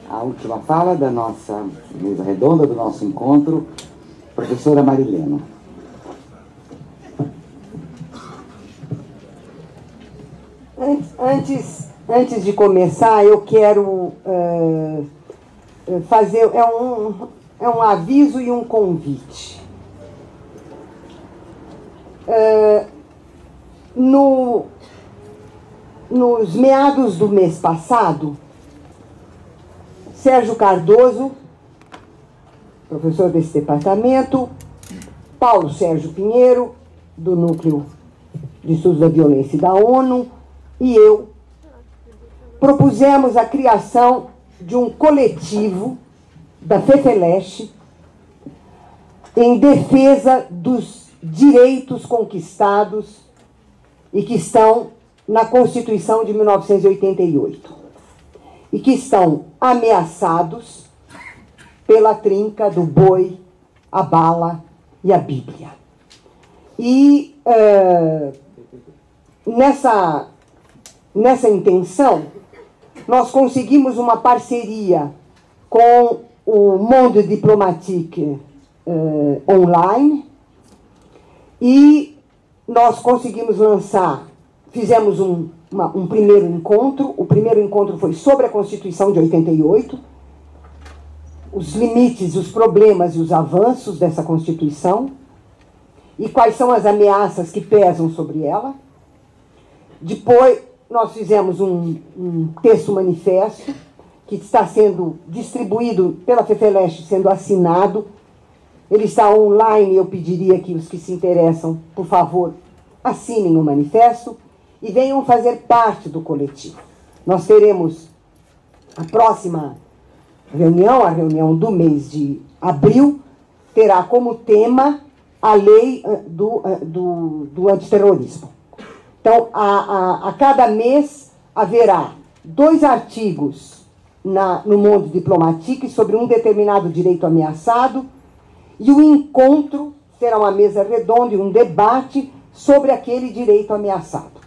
a última fala da nossa mesa redonda, do nosso encontro, professora Marilena. Antes de começar, eu quero fazer um aviso e um convite. Nos meados do mês passado, Sérgio Cardoso, professor desse departamento, Paulo Sérgio Pinheiro, do Núcleo de Estudos da Violência da ONU, e eu propusemos a criação de um coletivo da FEFELESH em defesa dos direitos conquistados e que estão na Constituição de 1988 e que estão ameaçados pela trinca do boi, a bala e a Bíblia. E nessa intenção, nós conseguimos uma parceria com o Monde Diplomatique online e nós conseguimos lançar, fizemos um primeiro encontro. O primeiro encontro foi sobre a Constituição de 88, os limites, os problemas e os avanços dessa Constituição e quais são as ameaças que pesam sobre ela. Depois, nós fizemos um texto manifesto que está sendo distribuído pela FEFELESH, sendo assinado. Ele está online. Eu pediria que os que se interessam, por favor, assinem o manifesto e venham fazer parte do coletivo. Nós teremos a próxima reunião, a reunião do mês de abril, terá como tema a lei do antiterrorismo. Então, a cada mês haverá 2 artigos no Monde Diplomatique sobre um determinado direito ameaçado e o encontro será uma mesa redonda e um debate sobre aquele direito ameaçado.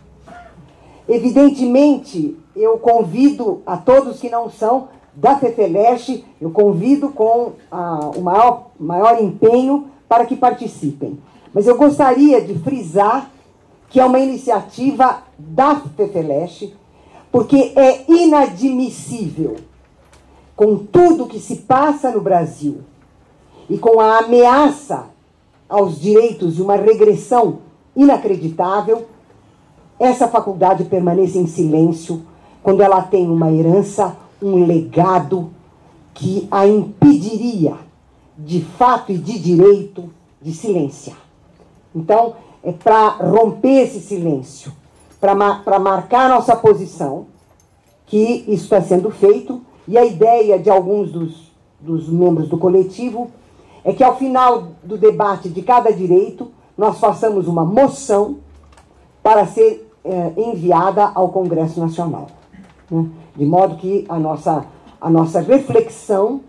Evidentemente, eu convido a todos que não são da FEFELESH, eu convido com o maior empenho para que participem. Mas eu gostaria de frisar que é uma iniciativa da FEFELESH, porque é inadmissível, com tudo que se passa no Brasil e com a ameaça aos direitos e uma regressão inacreditável, essa faculdade permaneça em silêncio quando ela tem uma herança, um legado que a impediria, de fato e de direito, de silenciar. Então, é para romper esse silêncio, para marcar nossa posição, que isso está sendo feito, e a ideia de alguns dos membros do coletivo é que, ao final do debate de cada direito, nós façamos uma moção para ser enviada ao Congresso Nacional, né? De modo que a nossa reflexão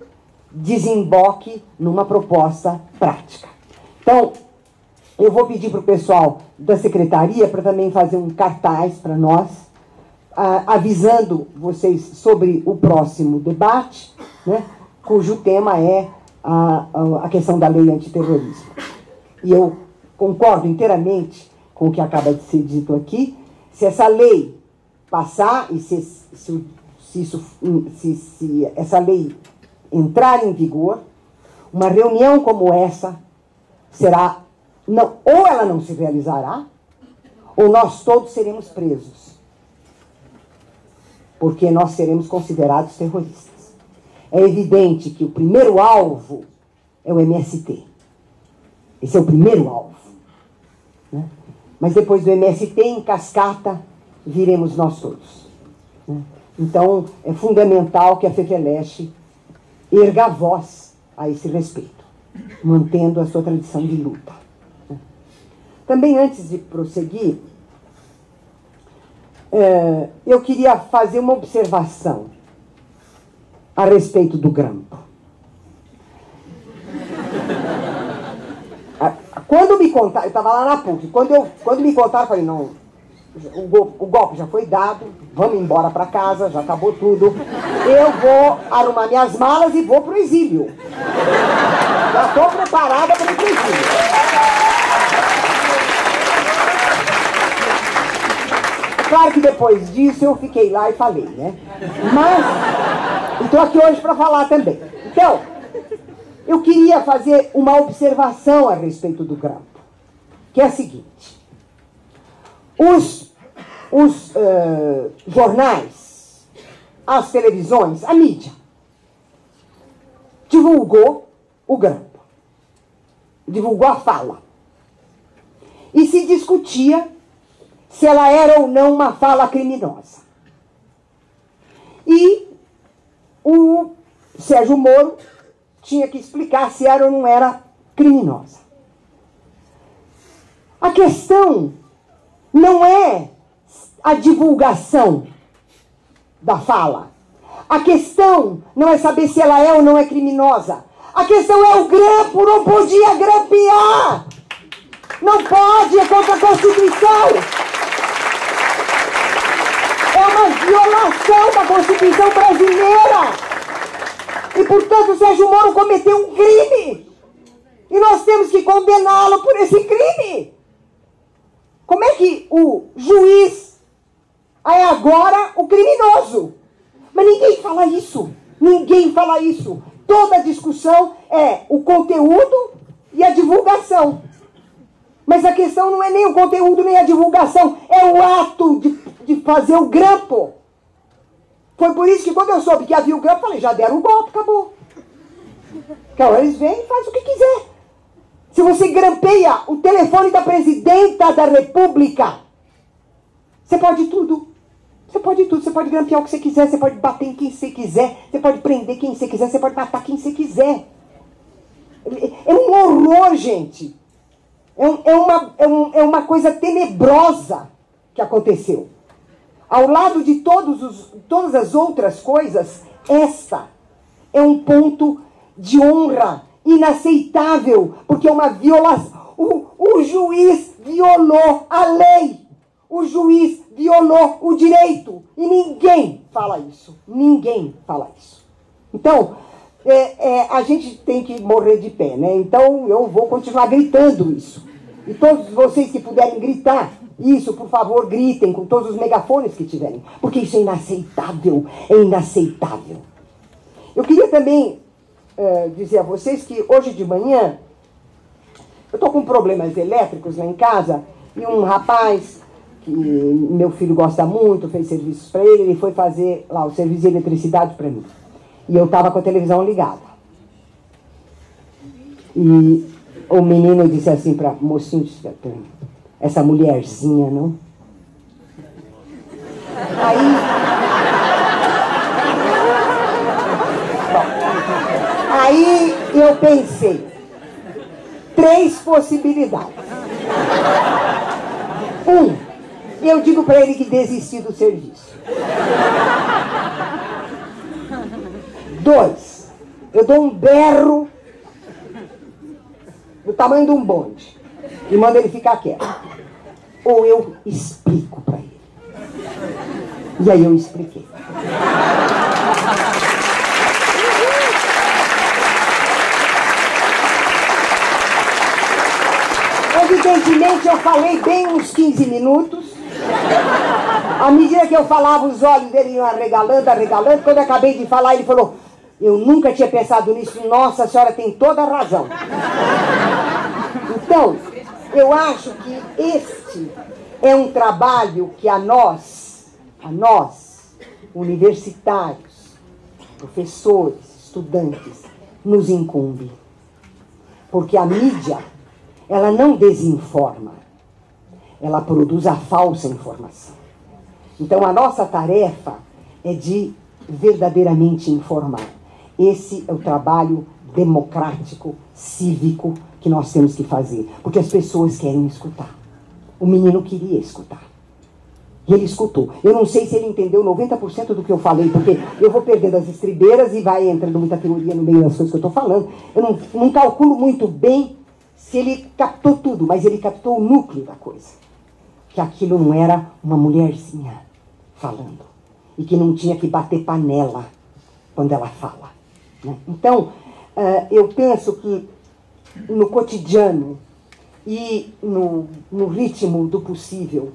desemboque numa proposta prática. Então, eu vou pedir para o pessoal da secretaria para também fazer um cartaz para nós, avisando vocês sobre o próximo debate, né, cujo tema é a questão da lei antiterrorismo. E eu concordo inteiramente com o que acaba de ser dito aqui. Se essa lei passar e se essa lei entrar em vigor, uma reunião como essa será... Não, ou ela não se realizará, ou nós todos seremos presos, porque nós seremos considerados terroristas. É evidente que o primeiro alvo é o MST. Esse é o primeiro alvo, né? Mas depois do MST, em cascata, viremos nós todos, né? Então, é fundamental que a FEFELESH erga a voz a esse respeito, mantendo a sua tradição de luta. Também, antes de prosseguir, eu queria fazer uma observação a respeito do grampo. Quando me contaram, eu estava lá na PUC, quando me contaram, eu falei, não, o golpe já foi dado, vamos embora para casa, já acabou tudo. Eu vou arrumar minhas malas e vou pro exílio. Já estou preparada para ir pro exílio. Claro que depois disso eu fiquei lá e falei, né? Mas estou aqui hoje para falar também. Então, eu queria fazer uma observação a respeito do grampo, que é a seguinte. Os jornais, as televisões, a mídia, divulgou o grampo, divulgou a fala. E se discutia se ela era ou não uma fala criminosa. E o Sérgio Moro tinha que explicar se era ou não era criminosa. A questão não é a divulgação da fala. A questão não é saber se ela é ou não é criminosa. A questão é o grampo, não podia grampear. Não pode, é contra a Constituição. É uma violação da Constituição brasileira. E, portanto, o Sérgio Moro cometeu um crime. E nós temos que condená-lo por esse crime. Como é que o juiz é agora o criminoso? Mas ninguém fala isso. Ninguém fala isso. Toda a discussão é o conteúdo e a divulgação. Mas a questão não é nem o conteúdo nem a divulgação. É o ato de fazer o grampo. Foi por isso que quando eu soube que havia o grampo, eu falei, já deram o golpe, acabou. Então eles vêm e fazem o que quiser. Se você grampeia o telefone da presidenta da República, você pode tudo. Você pode tudo. Você pode grampear o que você quiser, você pode bater em quem você quiser, você pode prender quem você quiser, você pode matar quem você quiser. É um horror, gente. É uma coisa tenebrosa que aconteceu. Ao lado de todas as outras coisas, esta é um ponto de honra inaceitável, porque é uma violação. O juiz violou a lei. O juiz violou o direito. E ninguém fala isso. Ninguém fala isso. Então, a gente tem que morrer de pé, né? Então, eu vou continuar gritando isso. E todos vocês que puderem gritar isso, por favor, gritem com todos os megafones que tiverem. Porque isso é inaceitável. É inaceitável. Eu queria também dizer a vocês que hoje de manhã eu estou com problemas elétricos lá em casa e um rapaz que meu filho gosta muito, fez serviços para ele foi fazer lá o serviço de eletricidade para mim. E eu estava com a televisão ligada. E o menino disse assim para o mocinho, essa mulherzinha, não? Aí eu pensei, 3 possibilidades. 1, eu digo para ele que desistiu do serviço. 2, eu dou um berro do tamanho de um bonde e mando ele ficar quieto. Ou eu explico para ele. E aí eu expliquei. Evidentemente eu falei bem uns 15 minutos. À medida que eu falava, os olhos dele iam arregalando. Quando eu acabei de falar, ele falou, eu nunca tinha pensado nisso. Nossa, a senhora tem toda a razão. Então, eu acho que este é um trabalho que a nós, universitários, professores, estudantes, nos incumbe. Porque a mídia, ela não desinforma, ela produz a falsa informação. Então a nossa tarefa é de verdadeiramente informar. Esse é o trabalho democrático, cívico, que nós temos que fazer. Porque as pessoas querem escutar. O menino queria escutar. E ele escutou. Eu não sei se ele entendeu 90% do que eu falei, porque eu vou perdendo as estribeiras e vai entrando muita teoria no meio das coisas que eu estou falando. Eu não calculo muito bem se ele captou tudo, mas ele captou o núcleo da coisa. que aquilo não era uma mulherzinha falando e que não tinha que bater panela quando ela fala, né? Então, eu penso que no cotidiano e no ritmo do possível,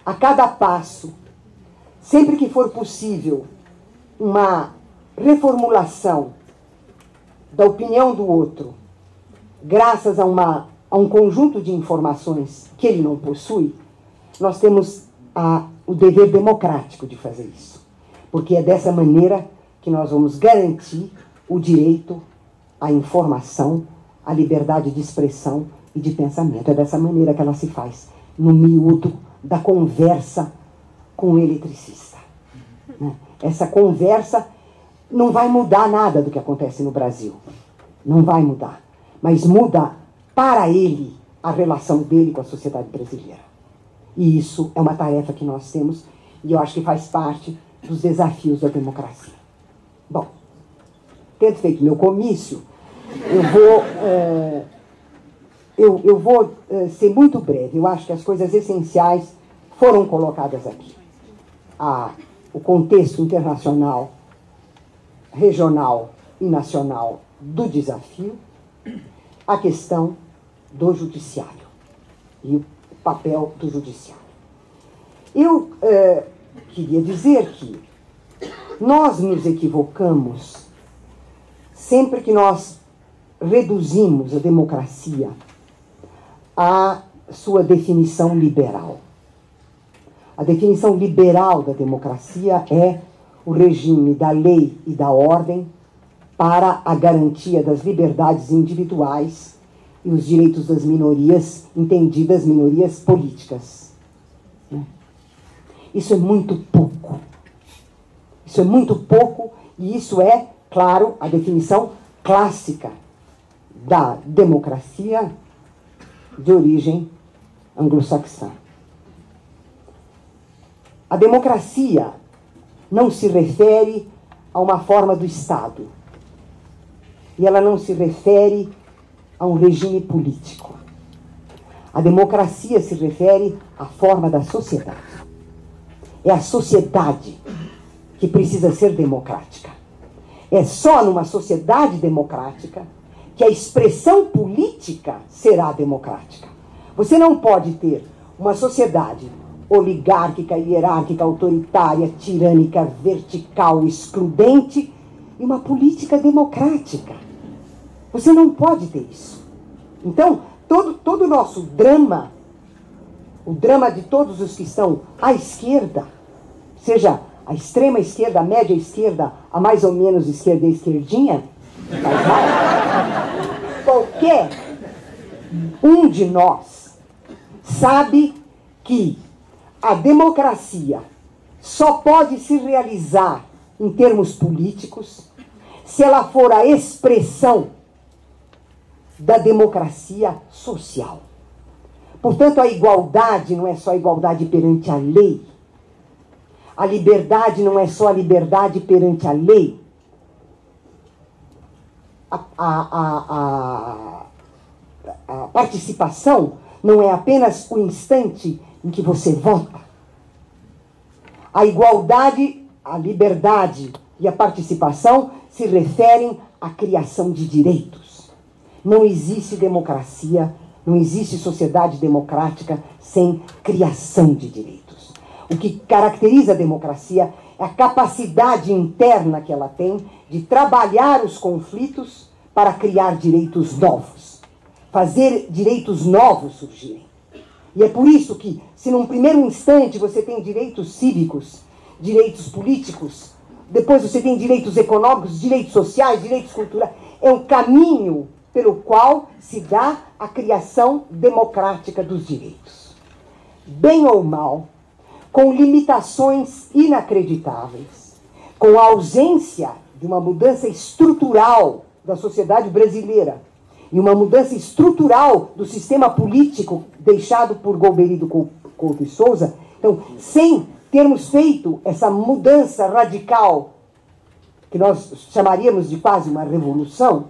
a cada passo, sempre que for possível, uma reformulação da opinião do outro, graças a um conjunto de informações que ele não possui, nós temos o dever democrático de fazer isso. Porque é dessa maneira que nós vamos garantir o direito à informação, à liberdade de expressão e de pensamento. É dessa maneira que ela se faz, no miúdo da conversa com o eletricista, né? Essa conversa não vai mudar nada do que acontece no Brasil. Não vai mudar. Mas muda para ele a relação dele com a sociedade brasileira. E isso é uma tarefa que nós temos e eu acho que faz parte dos desafios da democracia. Bom, tendo feito meu comício, eu vou ser muito breve. Eu acho que as coisas essenciais foram colocadas aqui. O contexto internacional, regional e nacional do desafio, a questão do judiciário e o papel do judiciário. Eu queria dizer que nós nos equivocamos sempre que nós reduzimos a democracia à sua definição liberal. A definição liberal da democracia é o regime da lei e da ordem para a garantia das liberdades individuais e os direitos das minorias, entendidas minorias políticas. Isso é muito pouco. Isso é muito pouco e isso é, claro, a definição clássica da democracia de origem anglo-saxã. A democracia não se refere a uma forma do Estado. E ela não se refere a um regime político. A democracia se refere à forma da sociedade. É a sociedade que precisa ser democrática. É só numa sociedade democrática que a expressão política será democrática. Você não pode ter uma sociedade oligárquica, hierárquica, autoritária, tirânica, vertical, excludente e uma política democrática. Você não pode ter isso. Então, todo o nosso drama, o drama de todos os que estão à esquerda, seja a extrema esquerda, a média esquerda, a mais ou menos esquerda e esquerdinha, qualquer um de nós sabe que a democracia só pode se realizar em termos políticos se ela for a expressão da democracia social. Portanto, a igualdade não é só a igualdade perante a lei. A liberdade não é só a liberdade perante a lei. A participação não é apenas o instante em que você vota. A igualdade, a liberdade e a participação se referem à criação de direitos. Não existe democracia, não existe sociedade democrática sem criação de direitos. O que caracteriza a democracia é a capacidade interna que ela tem de trabalhar os conflitos para criar direitos novos, fazer direitos novos surgirem. E é por isso que, se num primeiro instante você tem direitos cívicos, direitos políticos, depois você tem direitos econômicos, direitos sociais, direitos culturais, é o caminho pelo qual se dá a criação democrática dos direitos. Bem ou mal, com limitações inacreditáveis, com a ausência de uma mudança estrutural da sociedade brasileira e uma mudança estrutural do sistema político deixado por Golbery Couto e Souza, então, sem termos feito essa mudança radical, que nós chamaríamos de quase uma revolução,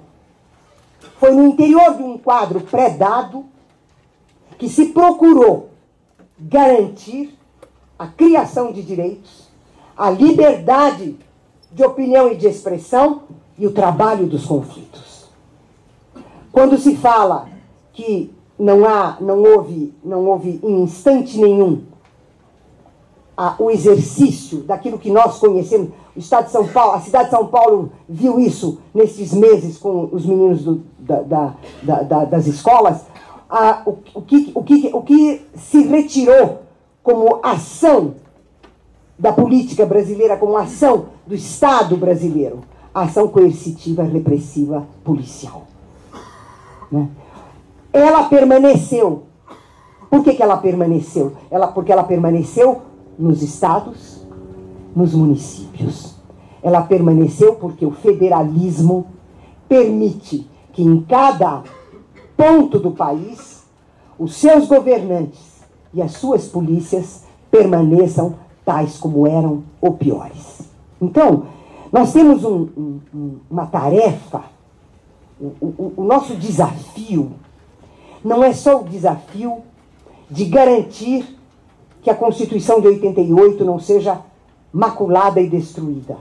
foi no interior de um quadro pré-dado que se procurou garantir a criação de direitos, a liberdade de opinião e de expressão e o trabalho dos conflitos. Quando se fala que não houve em instante nenhum o exercício daquilo que nós conhecemos, o Estado de São Paulo, a cidade de São Paulo viu isso nesses meses com os meninos das escolas, o que se retirou como ação da política brasileira, como ação do Estado brasileiro, a ação coercitiva, repressiva, policial. Né? Ela permaneceu. Por que ela permaneceu? Porque ela permaneceu nos estados, nos municípios. Ela permaneceu porque o federalismo permite que em cada ponto do país os seus governantes e as suas polícias permaneçam tais como eram ou piores. Então, nós temos uma tarefa, o nosso desafio não é só o desafio de garantir que a Constituição de 88 não seja maculada e destruída.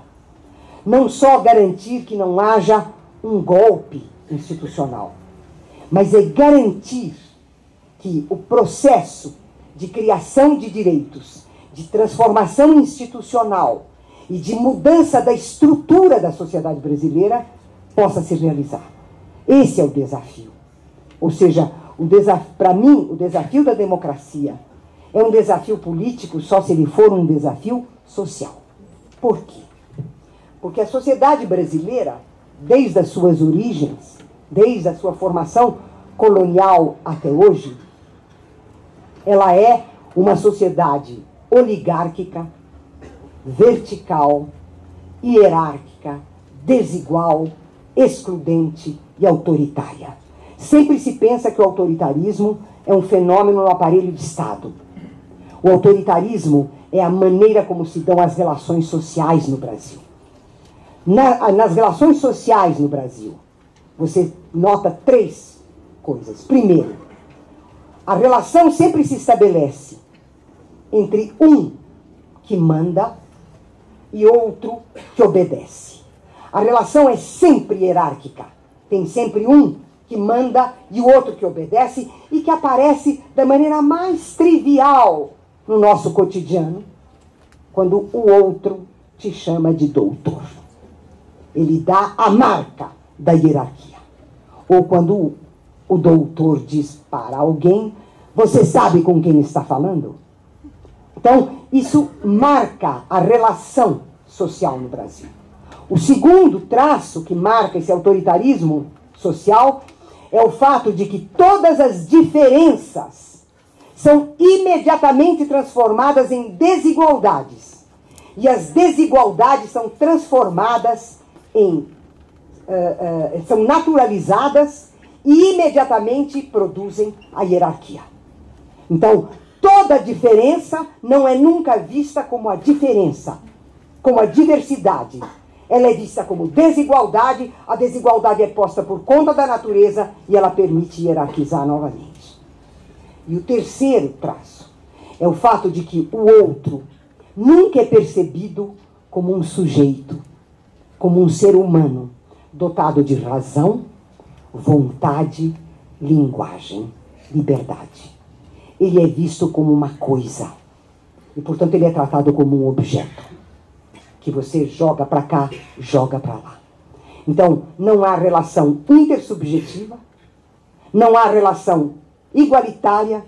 Não só garantir que não haja um golpe institucional, mas é garantir que o processo de criação de direitos, de transformação institucional e de mudança da estrutura da sociedade brasileira possa se realizar. Esse é o desafio. Ou seja, para mim, o desafio da democracia é um desafio político só se ele for um desafio social. Por quê? Porque a sociedade brasileira, desde as suas origens, desde a sua formação colonial até hoje, ela é uma sociedade oligárquica, vertical, hierárquica, desigual, excludente e autoritária. Sempre se pensa que o autoritarismo é um fenômeno no aparelho de Estado. O autoritarismo é a maneira como se dão as relações sociais no Brasil. Nas relações sociais no Brasil, você nota três coisas. Primeiro, a relação sempre se estabelece entre um que manda e outro que obedece. A relação é sempre hierárquica. Tem sempre um que manda e o outro que obedece e que aparece da maneira mais trivial no nosso cotidiano, quando o outro te chama de doutor. Ele dá a marca da hierarquia. Ou quando o doutor diz para alguém, você sabe com quem está falando? Então, isso marca a relação social no Brasil. O segundo traço que marca esse autoritarismo social é o fato de que todas as diferenças são imediatamente transformadas em desigualdades. E as desigualdades são transformadas são naturalizadas e imediatamente produzem a hierarquia. Então, toda diferença não é nunca vista como a diferença, como a diversidade. Ela é vista como desigualdade, a desigualdade é posta por conta da natureza e ela permite hierarquizar novamente. E o terceiro traço é o fato de que o outro nunca é percebido como um sujeito, como um ser humano, dotado de razão, vontade, linguagem, liberdade. Ele é visto como uma coisa. E, portanto, ele é tratado como um objeto. Que você joga para cá, joga para lá. Então, não há relação intersubjetiva, não há relação igualitária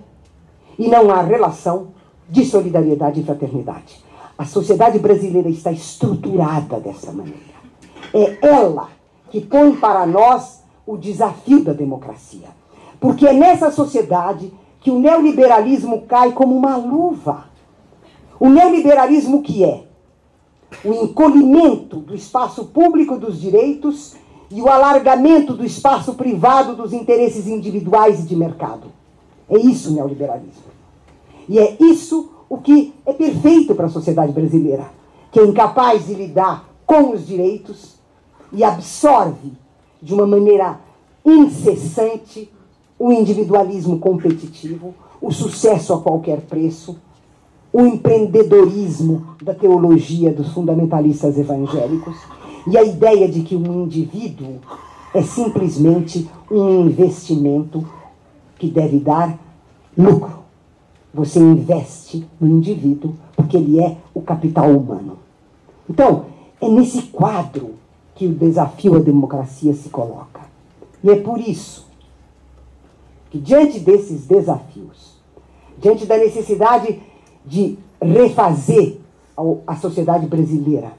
e não há relação de solidariedade e fraternidade. A sociedade brasileira está estruturada dessa maneira. É ela que põe para nós o desafio da democracia. Porque é nessa sociedade que o neoliberalismo cai como uma luva. O neoliberalismo que é o encolhimento do espaço público dos direitos e o alargamento do espaço privado dos interesses individuais e de mercado. É isso o neoliberalismo. E é isso o que é perfeito para a sociedade brasileira, que é incapaz de lidar com os direitos e absorve de uma maneira incessante o individualismo competitivo, o sucesso a qualquer preço, o empreendedorismo da teologia dos fundamentalistas evangélicos e a ideia de que um indivíduo é simplesmente um investimento que deve dar lucro. Você investe no indivíduo porque ele é o capital humano. Então, é nesse quadro que o desafio à democracia se coloca. E é por isso que, diante desses desafios, diante da necessidade de refazer a sociedade brasileira,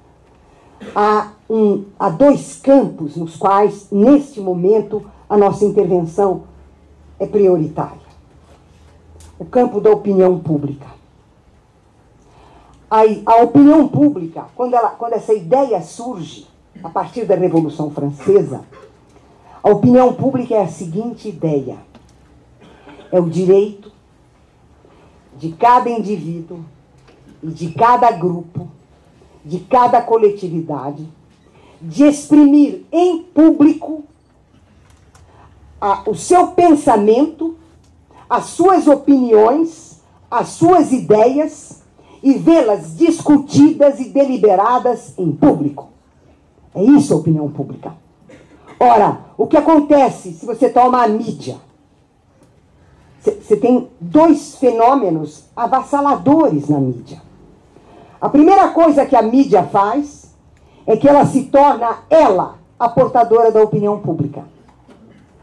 há dois campos nos quais, neste momento, a nossa intervenção é prioritária. O campo da opinião pública. A opinião pública, quando essa ideia surge, a partir da Revolução Francesa, a opinião pública é a seguinte ideia: é o direito de cada indivíduo e de cada grupo, de cada coletividade, de exprimir em público o seu pensamento, as suas opiniões, as suas ideias e vê-las discutidas e deliberadas em público. É isso a opinião pública. Ora, o que acontece se você toma a mídia? Você tem dois fenômenos avassaladores na mídia. A primeira coisa que a mídia faz é que ela se torna, a portadora da opinião pública.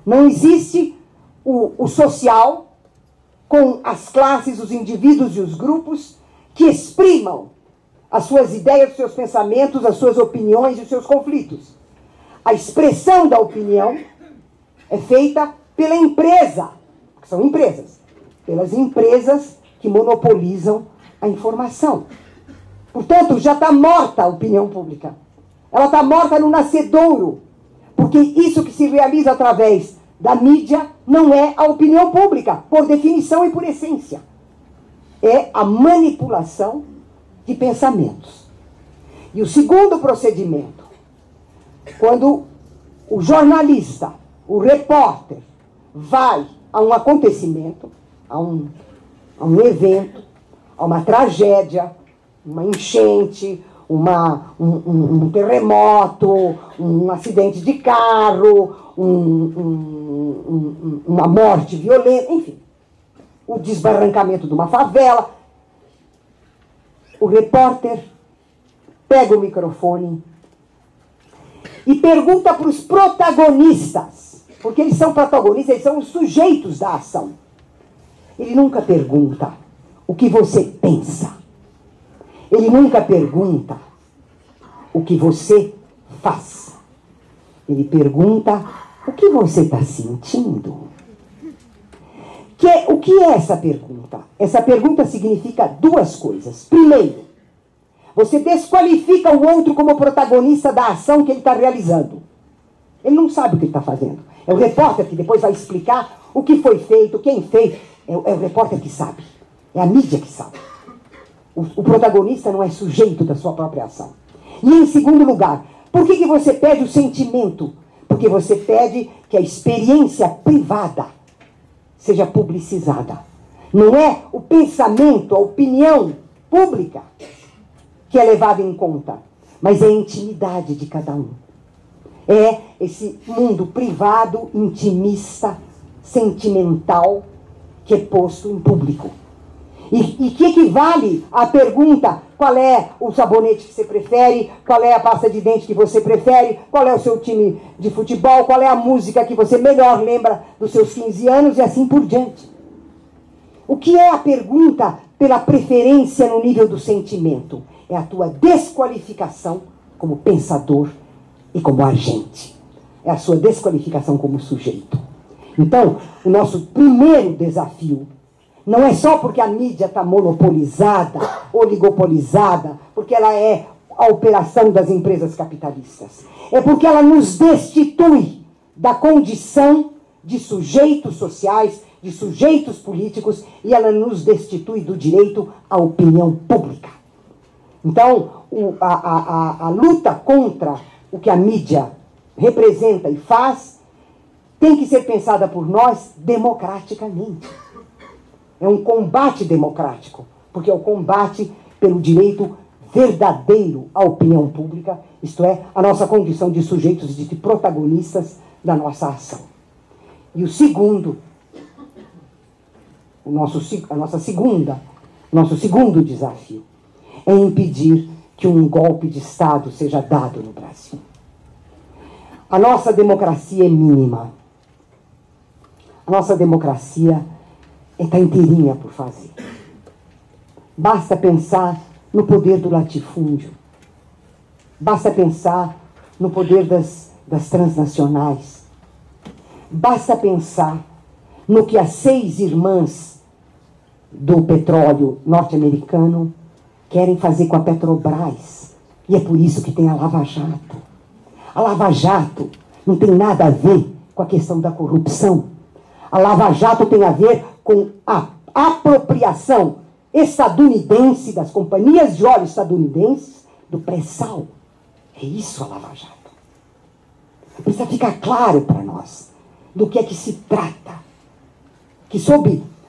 Não existe o social com as classes, os indivíduos e os grupos que exprimam as suas ideias, os seus pensamentos, as suas opiniões e os seus conflitos. A expressão da opinião é feita pela empresa, que são empresas, pelas empresas que monopolizam a informação. Portanto, já está morta a opinião pública. Ela está morta no nascedouro, porque isso que se realiza através da mídia não é a opinião pública, por definição e por essência. É a manipulação de pensamentos. E o segundo procedimento, quando o jornalista, o repórter, vai a um acontecimento, a um evento, a uma tragédia, uma enchente, um terremoto, um acidente de carro, uma morte violenta, enfim, o desbarrancamento de uma favela. O repórter pega o microfone e pergunta para os protagonistas, porque eles são protagonistas, eles são os sujeitos da ação. Ele nunca pergunta o que você pensa. Ele nunca pergunta o que você faz. Ele pergunta o que você está sentindo. O que é essa pergunta? Essa pergunta significa duas coisas. Primeiro, você desqualifica o outro como protagonista da ação que ele está realizando. Ele não sabe o que ele está fazendo. É o repórter que depois vai explicar o que foi feito, quem fez. É o repórter que sabe. É a mídia que sabe. O protagonista não é sujeito da sua própria ação. E em segundo lugar, por que você pede o sentimento? Porque você pede que a experiência privada seja publicizada. Não é o pensamento, a opinião pública que é levada em conta, mas é a intimidade de cada um. É esse mundo privado, intimista, sentimental, que é posto em público. E que equivale à pergunta: qual é o sabonete que você prefere, qual é a pasta de dente que você prefere, qual é o seu time de futebol, qual é a música que você melhor lembra dos seus 15 anos e assim por diante. O que é a pergunta pela preferência no nível do sentimento? É a tua desqualificação como pensador e como agente. É a sua desqualificação como sujeito. Então, o nosso primeiro desafio não é só porque a mídia está monopolizada, oligopolizada, porque ela é a operação das empresas capitalistas. É porque ela nos destitui da condição de sujeitos sociais, de sujeitos políticos, e ela nos destitui do direito à opinião pública. Então, a luta contra o que a mídia representa e faz tem que ser pensada por nós democraticamente. é um combate democrático, porque é o combate pelo direito verdadeiro à opinião pública, isto é, a nossa condição de sujeitos e de protagonistas da nossa ação. E o segundo, nosso segundo desafio é impedir que um golpe de Estado seja dado no Brasil. A nossa democracia é mínima. A nossa democracia está inteirinha por fazer. Basta pensar no poder do latifúndio. Basta pensar no poder das transnacionais. Basta pensar no que as 6 irmãs do petróleo norte-americano querem fazer com a Petrobras. E é por isso que tem a Lava Jato. A Lava Jato não tem nada a ver com a questão da corrupção. A Lava Jato tem a ver com a apropriação estadunidense, das companhias de óleo estadunidenses, do pré-sal. É isso a Lava Jato. Precisa ficar claro para nós do que é que se trata.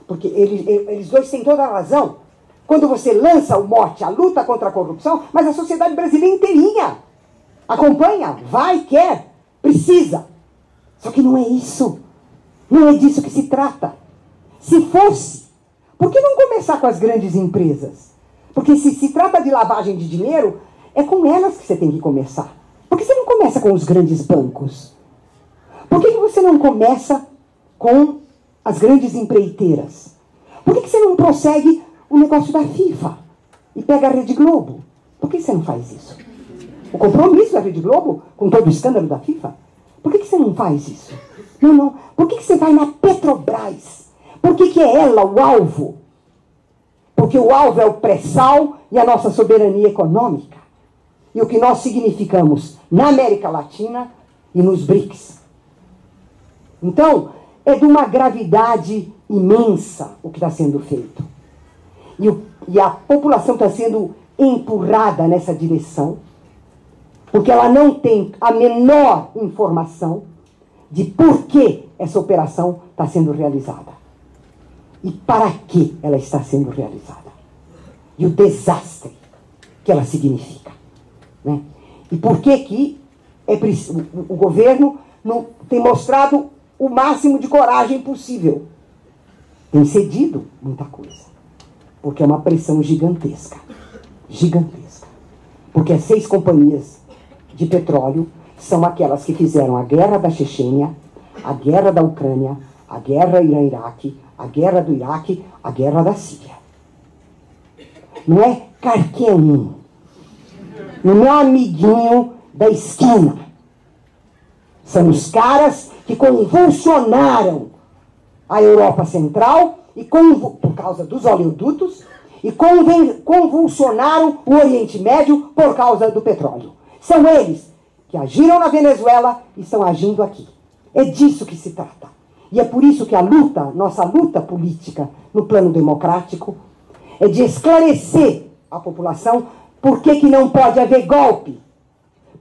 Porque eles dois têm toda a razão. Quando você lança o mote, a luta contra a corrupção, mas a sociedade brasileira inteirinha acompanha, vai, quer, precisa. Só que não é isso. Não é disso que se trata. Se fosse, por que não começar com as grandes empresas? Porque se trata de lavagem de dinheiro, é com elas que você tem que começar. Por que você não começa com os grandes bancos? Por que você não começa com as grandes empreiteiras? Por que você não prossegue o negócio da FIFA e pega a Rede Globo? Por que você não faz isso? O compromisso da Rede Globo com todo o escândalo da FIFA? Por que você não faz isso? Não. Por que você vai na Petrobras? Por que é ela o alvo? Porque o alvo é o pré-sal e a nossa soberania econômica. E o que nós significamos na América Latina e nos BRICS. Então, é de uma gravidade imensa o que está sendo feito. E a população está sendo empurrada nessa direção, porque ela não tem a menor informação de por que essa operação está sendo realizada. E para que ela está sendo realizada. E o desastre que ela significa. Né? E por que o governo não tem mostrado o máximo de coragem possível. Tem cedido muita coisa. Porque é uma pressão gigantesca. Gigantesca. Porque as 6 companhias de petróleo são aquelas que fizeram a guerra da Chechênia, a guerra da Ucrânia, a guerra Irã-Iraque, a guerra do Iraque, a guerra da Síria. Não é qualquer um. Não é amiguinho da esquina. São os caras que convulsionaram a Europa Central por causa dos oleodutos e convulsionaram o Oriente Médio por causa do petróleo. São eles que agiram na Venezuela e estão agindo aqui. É disso que se trata. E é por isso que nossa luta política no plano democrático é de esclarecer a população por que não pode haver golpe.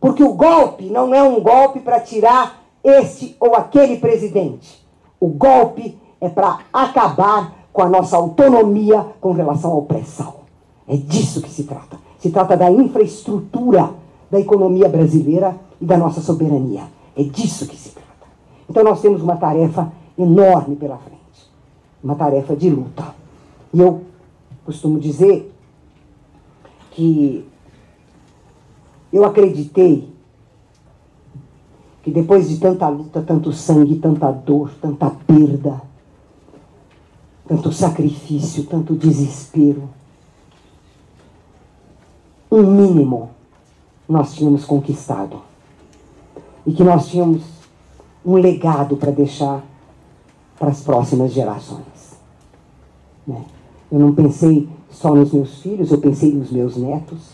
Porque o golpe não é um golpe para tirar este ou aquele presidente. O golpe é para acabar com a nossa autonomia com relação ao pré-sal. É disso que se trata. Se trata da infraestrutura da economia brasileira e da nossa soberania. É disso que se trata. Então nós temos uma tarefa enorme pela frente. Uma tarefa de luta. E eu costumo dizer que eu acreditei que depois de tanta luta, tanto sangue, tanta dor, tanta perda, tanto sacrifício, tanto desespero, um mínimo nós tínhamos conquistado. E que nós tínhamos um legado para deixar para as próximas gerações. Né? Eu não pensei só nos meus filhos, eu pensei nos meus netos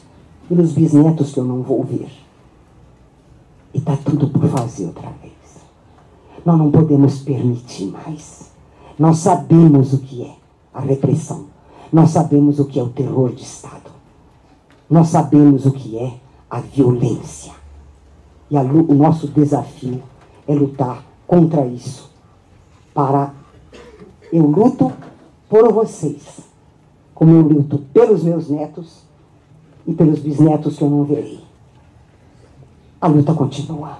e nos bisnetos que eu não vou ver. E está tudo por fazer outra vez. Nós não podemos permitir mais. Nós sabemos o que é a repressão. Nós sabemos o que é o terror de Estado. Nós sabemos o que é a violência. E o nosso desafio é lutar contra isso. Eu luto por vocês, como eu luto pelos meus netos e pelos bisnetos que eu não verei. A luta continua.